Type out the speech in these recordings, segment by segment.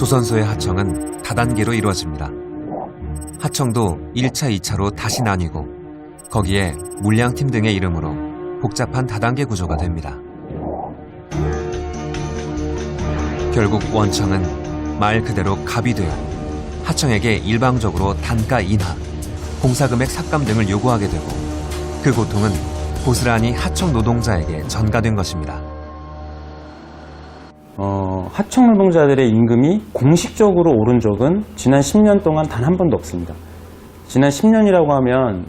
조선소의 하청은 다단계로 이루어집니다. 하청도 1차, 2차로 다시 나뉘고 거기에 물량팀 등의 이름으로 복잡한 다단계 구조가 됩니다. 결국 원청은 말 그대로 갑이 되어 하청에게 일방적으로 단가 인하, 공사금액 삭감 등을 요구하게 되고 그 고통은 고스란히 하청 노동자에게 전가된 것입니다. 하청 노동자들의 임금이 공식적으로 오른 적은 지난 10년 동안 단 한 번도 없습니다. 지난 10년이라고 하면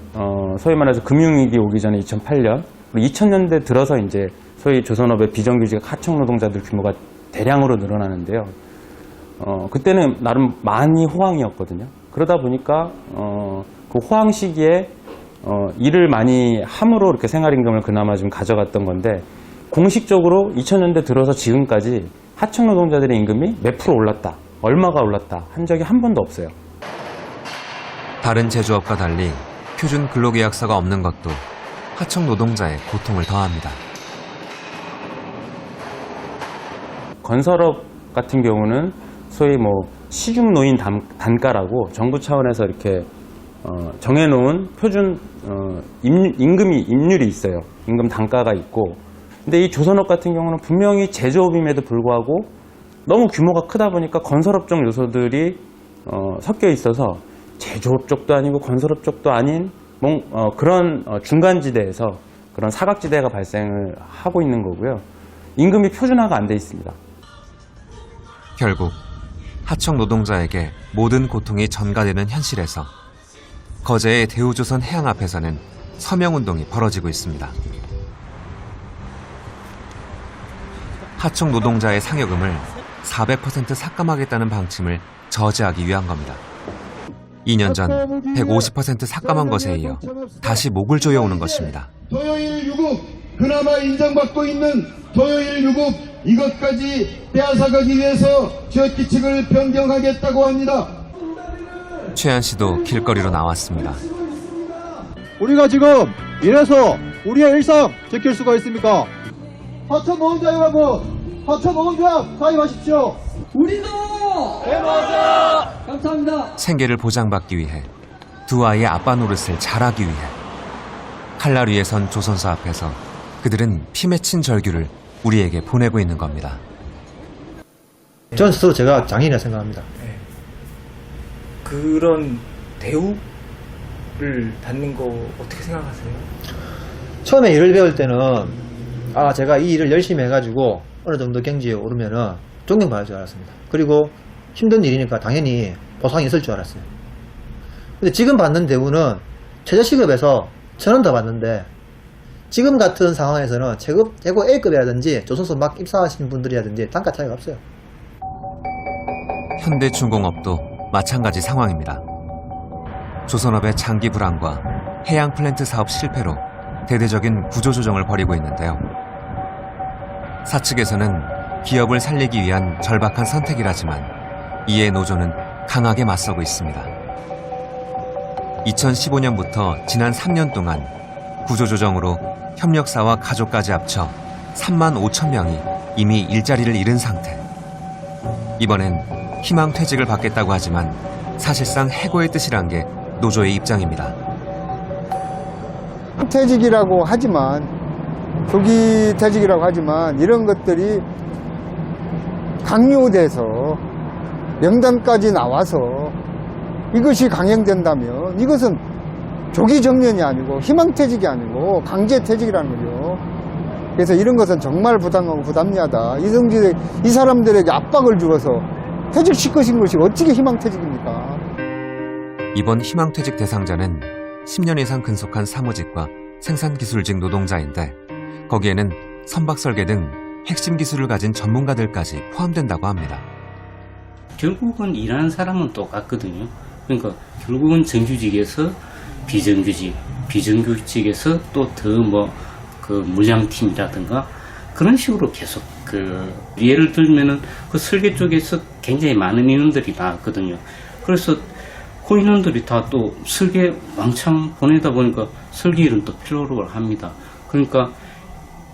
소위 말해서 금융위기 오기 전에 2008년, 2000년대 들어서 이제 소위 조선업의 비정규직 하청 노동자들 규모가 대량으로 늘어나는데요. 그때는 나름 많이 호황이었거든요. 그러다 보니까 그 호황 시기에 일을 많이 함으로 이렇게 생활임금을 그나마 좀 가져갔던 건데 공식적으로 2000년대 들어서 지금까지 하청 노동자들의 임금이 몇 프로 올랐다, 얼마가 올랐다 한 적이 한 번도 없어요. 다른 제조업과 달리 표준 근로계약서가 없는 것도 하청 노동자의 고통을 더합니다. 건설업 같은 경우는 소위 시중노인 단가라고 정부 차원에서 이렇게 정해놓은 표준 임률이 있어요. 임금 단가가 있고. 근데 이 조선업 같은 경우는 분명히 제조업임에도 불구하고 너무 규모가 크다 보니까 건설업종 요소들이 섞여 있어서 제조업 쪽도 아니고 건설업 쪽도 아닌 그런 중간지대에서 그런 사각지대가 발생을 하고 있는 거고요. 임금이 표준화가 안 돼 있습니다. 결국 하청 노동자에게 모든 고통이 전가되는 현실에서 거제의 대우조선 해양 앞에서는 서명운동이 벌어지고 있습니다. 하청 노동자의 상여금을 400% 삭감하겠다는 방침을 저지하기 위한 겁니다. 2년 전 150% 삭감한 것에 이어 다시 목을 조여오는 것입니다. 토요일 유급, 그나마 인정받고 있는 토요일 유급 이것까지 빼앗아가기 위해서 지역기칙을 변경하겠다고 합니다. 최한 씨도 길거리로 나왔습니다. 우리가 지금 이래서 우리의 일상 지킬 수가 있습니까? 하청 노동자 여러분, 하청 노동자 가입하십시오. 우리도 해보자. 감사합니다. 생계를 보장받기 위해 두 아이의 아빠 노릇을 잘하기 위해 칼날 위에 선 조선소 앞에서 그들은 피 맺힌 절규를 우리에게 보내고 있는 겁니다. 저는 스스로 제가 장인이라 생각합니다. 네. 그런 대우를 받는 거 어떻게 생각하세요? 처음에 일을 배울 때는 제가 이 일을 열심히 해가지고 어느 정도 경지에 오르면은 존경받을 줄 알았습니다. 그리고 힘든 일이니까 당연히 보상이 있을 줄 알았어요. 근데 지금 받는 대우는 최저시급에서 1,000원 더 받는데 지금 같은 상황에서는 최고 A급이라든지 조선소 막 입사하신 분들이라든지 단가 차이가 없어요. 현대중공업도 마찬가지 상황입니다. 조선업의 장기 불황과 해양 플랜트 사업 실패로 대대적인 구조조정을 벌이고 있는데요. 사측에서는 기업을 살리기 위한 절박한 선택이라지만 이에 노조는 강하게 맞서고 있습니다. 2015년부터 지난 3년 동안 구조조정으로 협력사와 가족까지 합쳐 3만 5천 명이 이미 일자리를 잃은 상태. 이번엔 희망퇴직을 받겠다고 하지만 사실상 해고의 뜻이란 게 노조의 입장입니다. 퇴직이라고 하지만 조기 퇴직이라고 하지만 이런 것들이 강요돼서 명단까지 나와서 이것이 강행된다면 이것은 조기 정년이 아니고 희망퇴직이 아니고 강제퇴직이라는 거죠. 그래서 이런 것은 정말 부당하고 부담야다. 이 사람들에게 압박을 주어서 퇴직시키신 것이 어떻게 희망퇴직입니까? 이번 희망퇴직 대상자는 10년 이상 근속한 사무직과 생산기술직 노동자인데 거기에는 선박설계 등 핵심 기술을 가진 전문가들까지 포함된다고 합니다. 결국은 일하는 사람은 똑같거든요. 그러니까 결국은 정규직에서 비정규직, 비정규직에서 또 더 물량팀이라든가 그런 식으로 계속 예를 들면은 그 설계 쪽에서 굉장히 많은 인원들이 나왔거든요. 그래서 그 인원들이 다 또 설계 왕창 보내다 보니까 설계 일은 또 필요로 합니다. 그러니까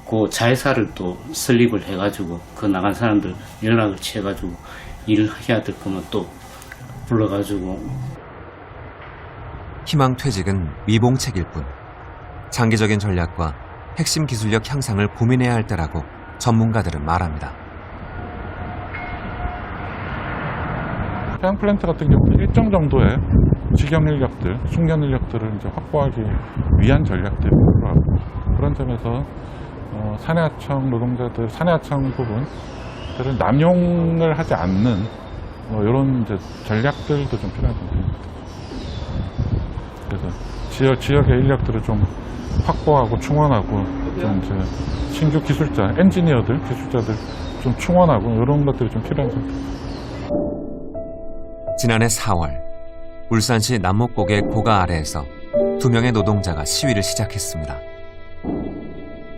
그 자회사를 또 설립을 해가지고 그 나간 사람들 연락을 취해가지고 일을 해야 될 거면 또 불러가지고. 희망퇴직은 미봉책일 뿐 장기적인 전략과 핵심 기술력 향상을 고민해야 할 때라고 전문가들은 말합니다. 해양 플랜트 같은 경우는 일정 정도의 직영 인력들, 숙련 인력들을 이제 확보하기 위한 전략들이 필요하고, 그런 점에서 산해하청 노동자들, 산해하청 부분들을 남용을 하지 않는 이런 이제 전략들도 좀 필요한 상태입니다. 그래서 지역의 인력들을 좀 확보하고 충원하고, 좀 이제 신규 기술자, 엔지니어들, 기술자들 좀 충원하고 이런 것들이 좀 필요한 상태입니다. 지난해 4월 울산시 남목곡의 고가 아래에서 2명의 노동자가 시위를 시작했습니다.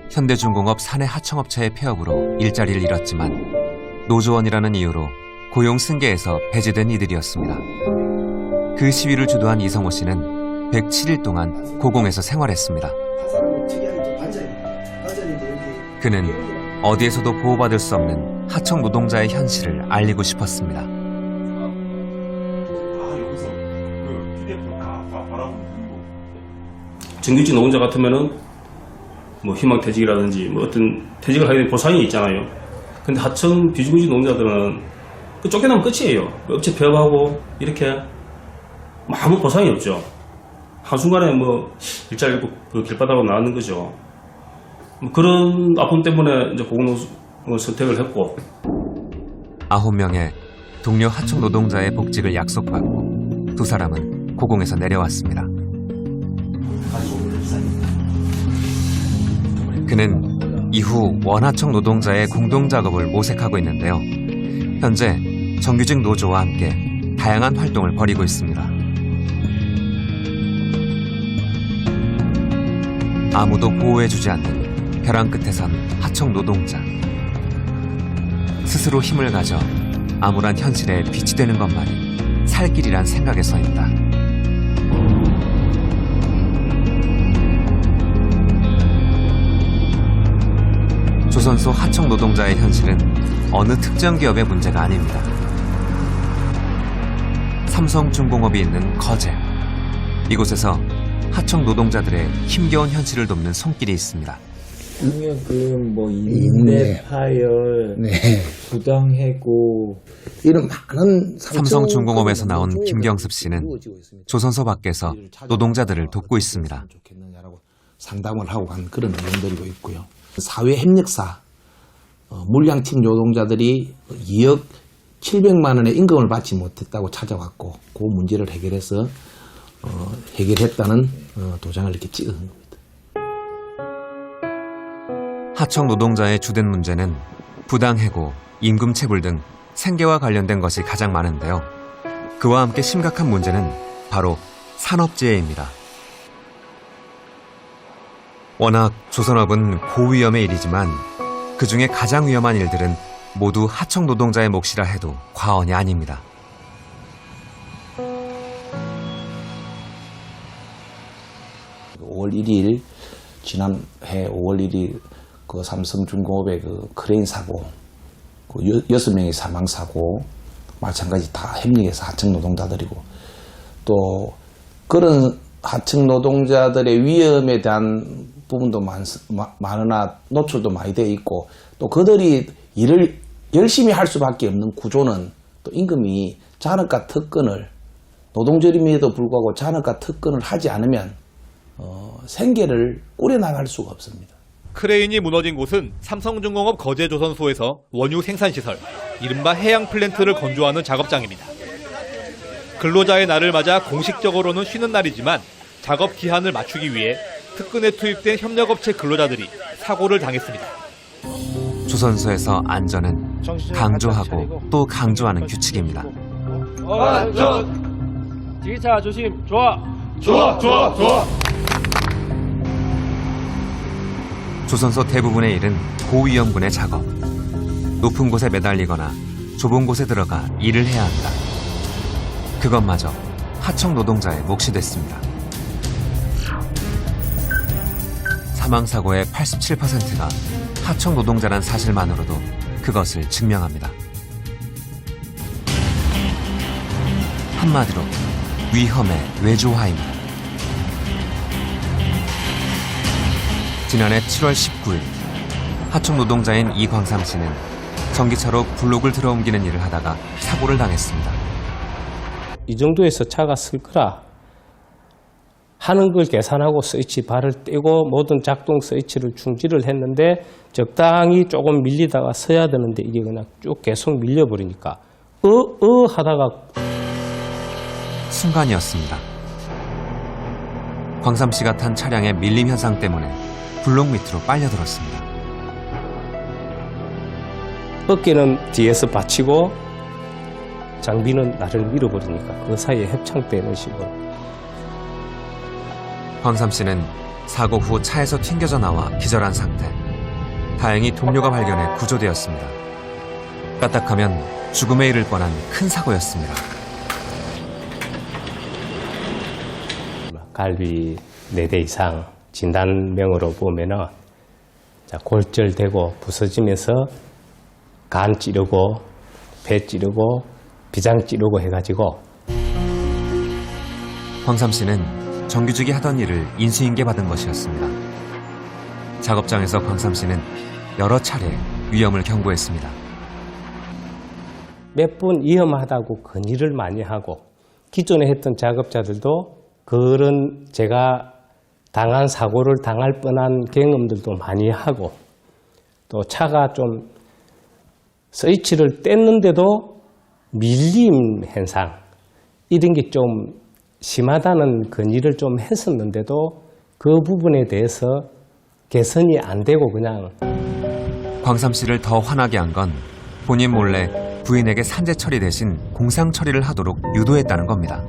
현대중공업 사내 하청업체의 폐업으로 일자리를 잃었지만 노조원이라는 이유로 고용 승계에서 배제된 이들이었습니다. 그 시위를 주도한 이성호 씨는 107일 동안 고공에서 생활했습니다. 그는 어디에서도 보호받을 수 없는 하청 노동자의 현실을 알리고 싶었습니다. 정규직 노동자 같으면은 뭐 희망퇴직이라든지 뭐 어떤 퇴직을 하게 된 보상이 있잖아요. 근데 하청 비정규직 노동자들은 그 쫓겨나면 끝이에요. 업체 폐업하고 이렇게 아무 보상이 없죠. 한순간에 뭐 일자리 잃고 그 길바닥으로 나가는 거죠. 뭐 그런 아픔 때문에 이제 고공노동을 선택을 했고, 9명의 동료 하청 노동자의 복직을 약속받고 두 사람은 고공에서 내려왔습니다. 그는 이후 원하청 노동자의 공동작업을 모색하고 있는데요. 현재 정규직 노조와 함께 다양한 활동을 벌이고 있습니다. 아무도 보호해주지 않는 벼랑 끝에 선 하청 노동자. 스스로 힘을 가져 암울한 현실에 빛이 되는 것만이 살 길이란 생각에 서있다. 조선소 하청 노동자의 현실은 어느 특정 기업의 문제가 아닙니다. 삼성중공업이 있는 거제. 이곳에서 하청 노동자들의 힘겨운 현실을 돕는 손길이 있습니다. 용역금, 뭐 인내 파열, 부당해고 이런 많은 삼성중공업에서 나온 김경습 씨는 조선소 밖에서 노동자들을 돕고 있습니다. 상담을 하고 간 그런 내용들도 있고요. 사회협력사 물량팀 노동자들이 2억 700만 원의 임금을 받지 못했다고 찾아왔고 그 문제를 해결해서 해결했다는 도장을 이렇게 찍은 겁니다. 하청 노동자의 주된 문제는 부당해고, 임금체불 등 생계와 관련된 것이 가장 많은데요. 그와 함께 심각한 문제는 바로 산업재해입니다. 워낙 조선업은 고위험의 일이지만 그 중에 가장 위험한 일들은 모두 하청 노동자의 몫이라 해도 과언이 아닙니다. 지난해 5월 1일 그 삼성중공업의 그 크레인 사고, 그 6명의 사망 사고, 마찬가지 다 협력해서 하청 노동자들이고, 또 그런 하청 노동자들의 위험에 대한 부분도 많으나 노출도 많이 되어 있고, 또 그들이 일을 열심히 할 수밖에 없는 구조는 또 임금이 잔업가 특권을, 노동조림에도 불구하고 잔업가 특권을 하지 않으면 생계를 꾸려나갈 수가 없습니다. 크레인이 무너진 곳은 삼성중공업 거제조선소에서 원유 생산시설, 이른바 해양 플랜트를 건조하는 작업장입니다. 근로자의 날을 맞아 공식적으로는 쉬는 날이지만 작업 기한을 맞추기 위해 특근에 투입된 협력업체 근로자들이 사고를 당했습니다. 조선소에서 안전은 강조하고 또 강조하는 규칙입니다. 안전! 지휘차 조심, 좋아! 조선소 대부분의 일은 고위험군의 작업. 높은 곳에 매달리거나 좁은 곳에 들어가 일을 해야 합니다. 그것마저 하청 노동자의 몫이 됐습니다. 사망사고의 87%가 하청 노동자란 사실만으로도 그것을 증명합니다. 한마디로 위험의 외조화입니다. 지난해 7월 19일 하청 노동자인 이광삼 씨는 전기차로 블록을 들어옮기는 일을 하다가 사고를 당했습니다. 이 정도에서 차가 쓸 거라 하는 걸 계산하고 스위치 발을 떼고 모든 작동 스위치를 중지를 했는데 적당히 조금 밀리다가 서야 되는데 이게 그냥 쭉 계속 밀려버리니까 하다가 순간이었습니다. 광삼 씨가 탄 차량의 밀림 현상 때문에 블록 밑으로 빨려들었습니다. 어깨는 뒤에서 받치고 장비는 나를 밀어버리니까 그 사이에 협창되는 식으로. 광삼 씨는 사고 후 차에서 튕겨져 나와 기절한 상태. 다행히 동료가 발견해 구조되었습니다. 까딱하면 죽음에 이를 뻔한 큰 사고였습니다. 갈비 4대 이상 진단명으로 보면은 골절되고 부서지면서 간 찌르고 배 찌르고 비장 찌르고 해가지고. 광삼 씨는 정규직이 하던 일을 인수인계 받은 것이었습니다. 작업장에서 광삼 씨는 여러 차례 위험을 경고했습니다. 몇 번 위험하다고 건의를 많이 하고 기존에 했던 작업자들도 그런 제가 당한 사고를 당할 뻔한 경험들도 많이 하고 또 차가 좀 스위치를 뗐는데도 밀림 현상 이런 게 좀 심하다는 건의를 좀 했었는데도 그 부분에 대해서 개선이 안 되고 그냥. 광삼 씨를 더 화나게 한 건 본인 몰래 부인에게 산재 처리 대신 공상 처리를 하도록 유도했다는 겁니다.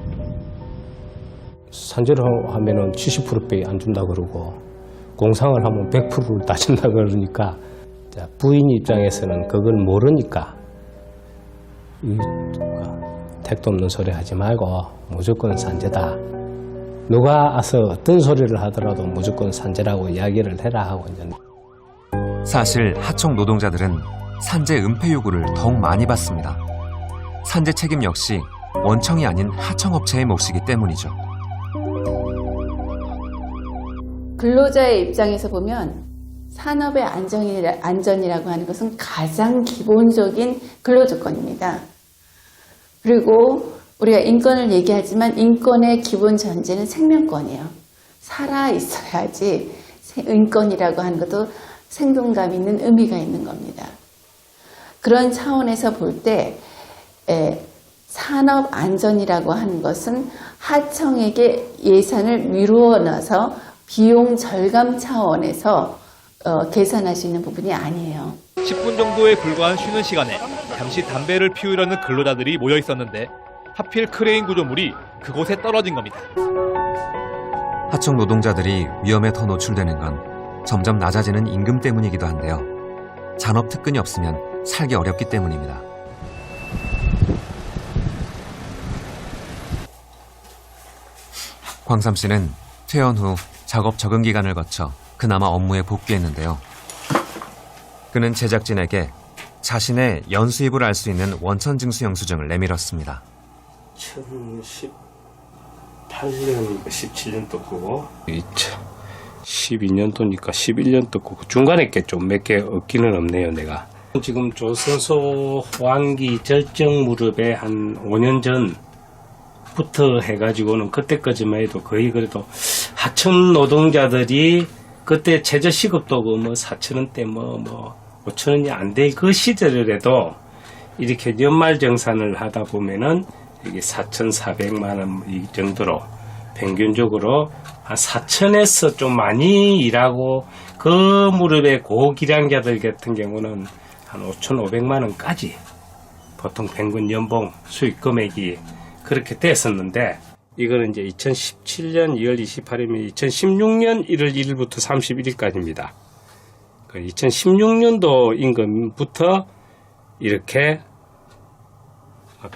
산재를 하면은 70%밖에 안 준다 그러고 공상을 하면 100%를 다 준다 그러니까 부인 입장에서는 그걸 모르니까 택도 없는 소리 하지 말고 무조건 산재다. 누가 와서 어떤 소리를 하더라도 무조건 산재라고 이야기를 해라 하고 이제. 사실 하청 노동자들은 산재 은폐 요구를 더욱 많이 받습니다. 산재 책임 역시 원청이 아닌 하청업체의 몫이기 때문이죠. 근로자의 입장에서 보면 산업의 안전이라고 하는 것은 가장 기본적인 근로조건입니다. 그리고 우리가 인권을 얘기하지만 인권의 기본 전제는 생명권이에요. 살아 있어야지 인권이라고 하는 것도 생동감 있는 의미가 있는 겁니다. 그런 차원에서 볼 때 산업 안전이라고 하는 것은 하청에게 예산을 미루어 놔서 비용 절감 차원에서 계산할 수 있는 부분이 아니에요. 10분 정도에 불과한 쉬는 시간에 잠시 담배를 피우려는 근로자들이 모여 있었는데 하필 크레인 구조물이 그곳에 떨어진 겁니다. 하청 노동자들이 위험에 더 노출되는 건 점점 낮아지는 임금 때문이기도 한데요. 잔업 특근이 없으면 살기 어렵기 때문입니다. 광삼 씨는 퇴원 후 작업 적응 기간을 거쳐 그나마 업무에 복귀했는데요. 그는 제작진에게 자신의 연수입을 알 수 있는 원천징수 영수증을 내밀었습니다. 2018년, 17년도 거고 2012년도니까 11년도 거고 중간에 게 좀 몇 개 없기는 없네요. 내가 지금 조선소 호황기 절정 무렵에 한 5년 전부터 해가지고는 그때까지만 해도 거의 그래도 하청 노동자들이 그때 최저 시급도 뭐 4,000원대 뭐 5,000원이 안 돼 그 시절에도 이렇게 연말정산을 하다 보면은 이게 4,400만 원 이 정도로 평균적으로 한 4,000에서 좀 많이 일하고 그 무렵에 고기량자들 같은 경우는 한 5,500만 원까지 보통 평균 연봉 수익 금액이 그렇게 됐었는데 이거는 이제 2017년 2월 28일이면 2016년 1월 1일부터 31일까지입니다. 2016년도 임금부터 이렇게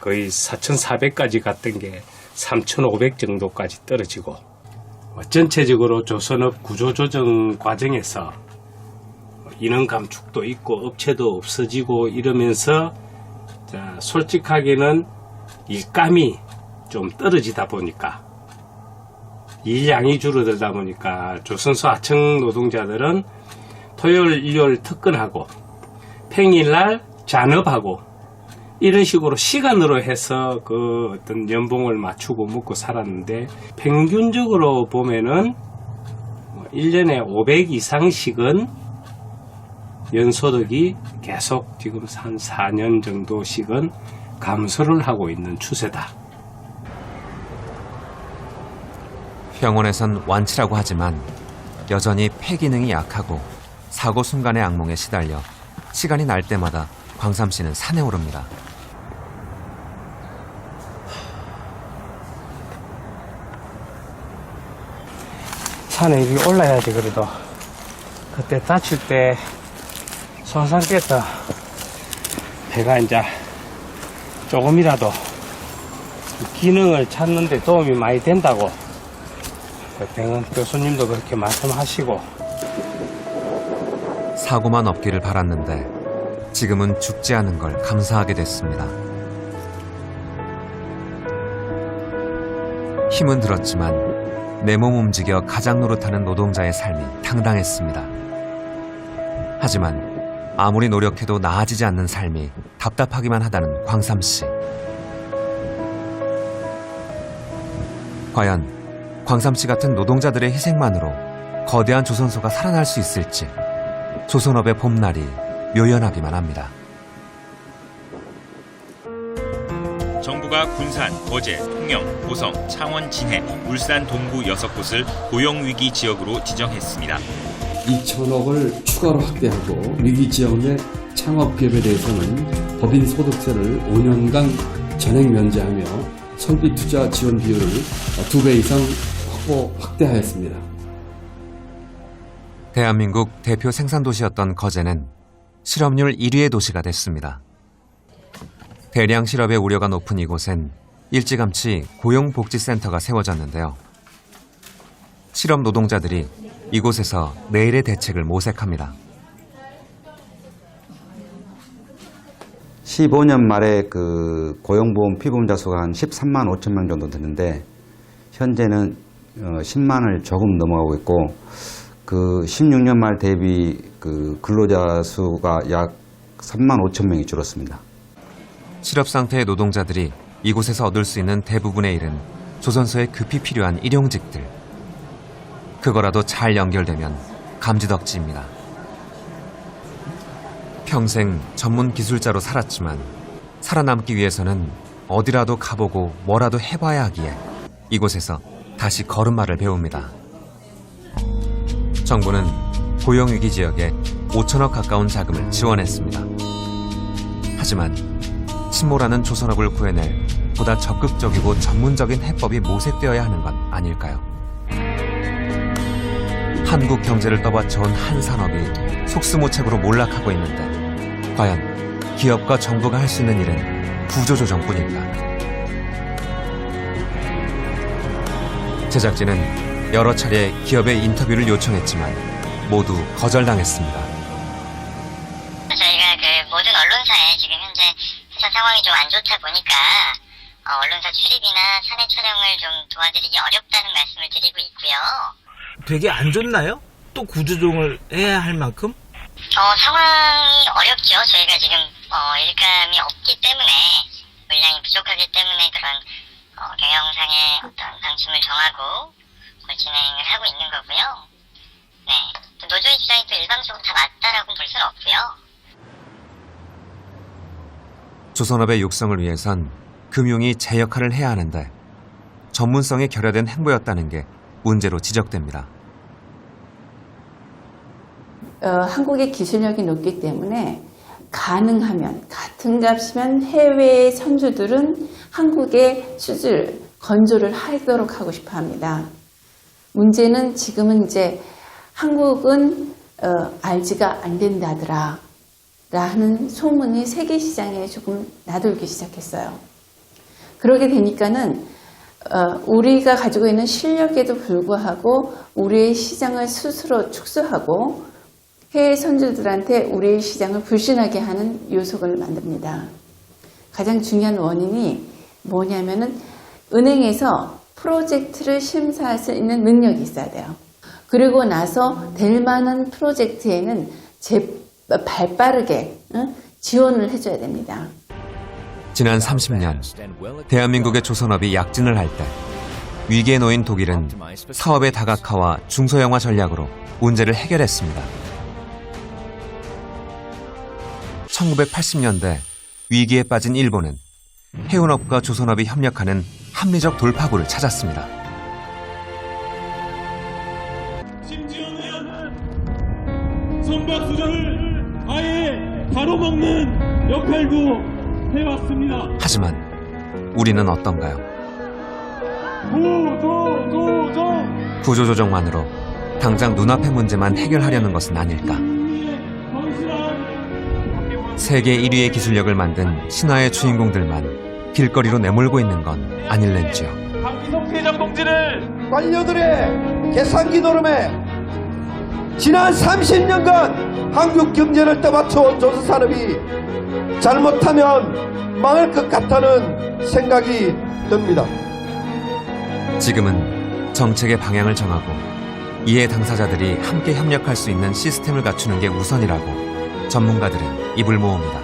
거의 4,400까지 갔던 게 3,500 정도까지 떨어지고 전체적으로 조선업 구조조정 과정에서 인원 감축도 있고 업체도 없어지고 이러면서 솔직하게는 일감이 좀 떨어지다 보니까 일량이 줄어들다 보니까 조선소 하청 노동자들은 토요일 일요일 특근하고 평일날 잔업하고 이런 식으로 시간으로 해서 그 어떤 연봉을 맞추고 먹고 살았는데 평균적으로 보면은 1년에 500 이상씩은 연소득이 계속 지금 한 4년 정도씩은 감소를 하고 있는 추세다. 병원에선 완치라고 하지만 여전히 폐 기능이 약하고 사고 순간의 악몽에 시달려 시간이 날 때마다 광삼 씨는 산에 오릅니다. 산에 이렇게 올라야지. 그래도 그때 다칠 때 손상께서 배가 이제 조금이라도 기능을 찾는 데 도움이 많이 된다고 병원 교수님도 그렇게 말씀하시고. 사고만 없기를 바랐는데 지금은 죽지 않은 걸 감사하게 됐습니다. 힘은 들었지만 내 몸 움직여 가장 노릇하는 노동자의 삶이 당당했습니다. 하지만 아무리 노력해도 나아지지 않는 삶이 답답하기만 하다는 광삼 씨. 과연 광삼 씨 같은 노동자들의 희생만으로 거대한 조선소가 살아날 수 있을지 조선업의 봄날이 묘연하기만 합니다. 정부가 군산, 거제, 통영, 고성, 창원, 진해, 울산 동구 6곳을 고용위기 지역으로 지정했습니다. 2천억을 추가로 확대하고 위기지역 내 창업기업에 대해서는 법인 소득세를 5년간 전액 면제하며 설비 투자 지원 비율을 2배 이상 확대하였습니다. 대한민국 대표 생산도시였던 거제는 실업률 1위의 도시가 됐습니다. 대량 실업의 우려가 높은 이곳엔 일찌감치 고용복지센터가 세워졌는데요. 실업 노동자들이 이곳에서 내일의 대책을 모색합니다. 15년 말에 그 고용보험 피보험자 수가 한 13만 5천 명 정도 되는데 현재는 10만을 조금 넘어가고 있고 그 16년 말 대비 그 근로자 수가 약 3만 5천 명이 줄었습니다. 실업 상태의 노동자들이 이곳에서 얻을 수 있는 대부분의 일은 조선소에 급히 필요한 일용직들. 그거라도 잘 연결되면 감지덕지입니다. 평생 전문 기술자로 살았지만 살아남기 위해서는 어디라도 가보고 뭐라도 해봐야 하기에 이곳에서 다시 걸음마를 배웁니다. 정부는 고용위기 지역에 5천억 가까운 자금을 지원했습니다. 하지만 침몰하는 조선업을 구해낼 보다 적극적이고 전문적인 해법이 모색되어야 하는 건 아닐까요? 한국 경제를 떠받쳐온 한 산업이 속수무책으로 몰락하고 있는데 과연 기업과 정부가 할 수 있는 일은 구조조정뿐일까? 제작진은 여러 차례 기업의 인터뷰를 요청했지만 모두 거절당했습니다. 저희가 그 모든 언론사에 지금 현재 회사 상황이 좀 안 좋다 보니까 언론사 출입이나 사내 촬영을 좀 도와드리기 어렵다는 말씀을 드리고 있고요. 되게 안 좋나요? 또 구조조정을 해야 할 만큼? 상황이 어렵죠. 저희가 지금 일감이 없기 때문에 물량이 부족하기 때문에 그런 경영상의 어떤 방침을 정하고 진행을 하고 있는 거고요. 네, 노조의 주장이 또 일방적으로 다 맞다라고 볼 수는 없고요. 조선업의 육성을 위해선 금융이 제 역할을 해야 하는데 전문성이 결여된 행보였다는 게 문제로 지적됩니다. 한국의 기술력이 높기 때문에 가능하면 같은 값이면 해외의 선주들은 한국의 수주를 건조를 하도록 하고 싶어 합니다. 문제는 지금은 이제 한국은 알지가 안 된다더라 라는 소문이 세계 시장에 조금 나돌기 시작했어요. 그러게 되니까는 우리가 가지고 있는 실력에도 불구하고 우리의 시장을 스스로 축소하고 해외 선주들한테 우리의 시장을 불신하게 하는 요소를 만듭니다. 가장 중요한 원인이 뭐냐면은 은행에서 프로젝트를 심사할 수 있는 능력이 있어야 돼요. 그리고 나서 될 만한 프로젝트에는 발빠르게 지원을 해줘야 됩니다. 지난 30년 대한민국의 조선업이 약진을 할 때 위기에 놓인 독일은 사업의 다각화와 중소형화 전략으로 문제를 해결했습니다. 1980년대 위기에 빠진 일본은 해운업과 조선업이 협력하는 합리적 돌파구를 찾았습니다. 선박수저를 아예 바로먹는 역할도 해왔습니다. 하지만 우리는 어떤가요? 구조조정만으로 당장 눈앞의 문제만 해결하려는 것은 아닐까? 세계 1위의 기술력을 만든 신화의 주인공들만 길거리로 내몰고 있는 건 아닐는지요. 박기성 회장 동지를 관료들의 계산기 노름에 지난 30년간 한국 경제를 떠받쳐온 조선산업이 잘못하면 망할 것 같다는 생각이 듭니다. 지금은 정책의 방향을 정하고 이해 당사자들이 함께 협력할 수 있는 시스템을 갖추는 게 우선이라고 전문가들은 입을 모읍니다.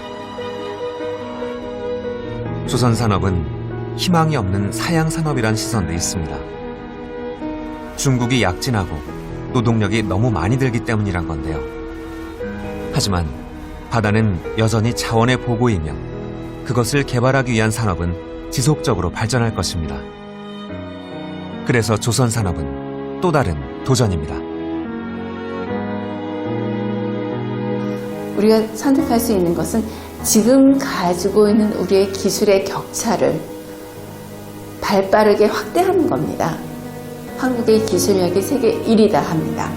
조선산업은 희망이 없는 사양산업이란 시선도 있습니다. 중국이 약진하고 노동력이 너무 많이 들기 때문이란 건데요. 하지만 바다는 여전히 자원의 보고이며 그것을 개발하기 위한 산업은 지속적으로 발전할 것입니다. 그래서 조선산업은 또 다른 도전입니다. 우리가 선택할 수 있는 것은 지금 가지고 있는 우리의 기술의 격차를 발빠르게 확대하는 겁니다. 한국의 기술력이 세계 1위다 합니다.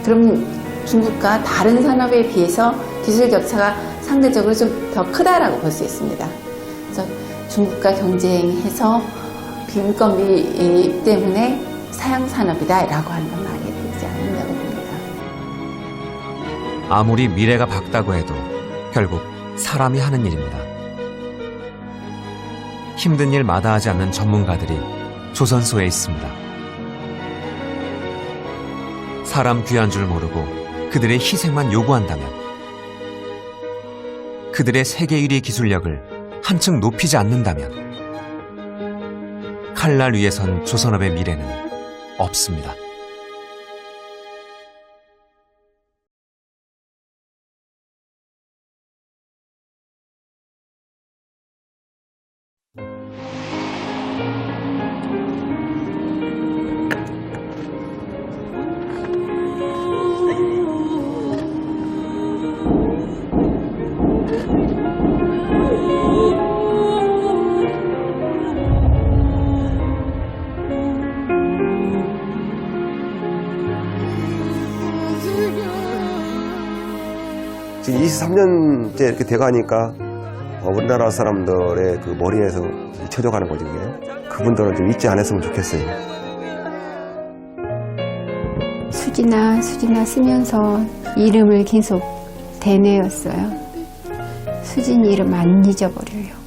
그럼 중국과 다른 산업에 비해서 기술 격차가 상대적으로 좀 더 크다라고 볼 수 있습니다. 그래서 중국과 경쟁해서 비인건비 때문에 사양산업이다라고 하는 건 말이 되지 않는다고 봅니다. 아무리 미래가 밝다고 해도 결국 사람이 하는 일입니다. 힘든 일 마다하지 않는 전문가들이 조선소에 있습니다. 사람 귀한 줄 모르고 그들의 희생만 요구한다면, 그들의 세계 1위 기술력을 한층 높이지 않는다면 칼날 위에 선 조선업의 미래는 없습니다. 지금 23년째 이렇게 돼가니까 우리나라 사람들의 그 머리에서 잊혀져가는 거죠. 그분들은 좀 잊지 않았으면 좋겠어요. 수진아 쓰면서 이름을 계속 되뇌었어요. 수진 이름 안 잊어버려요.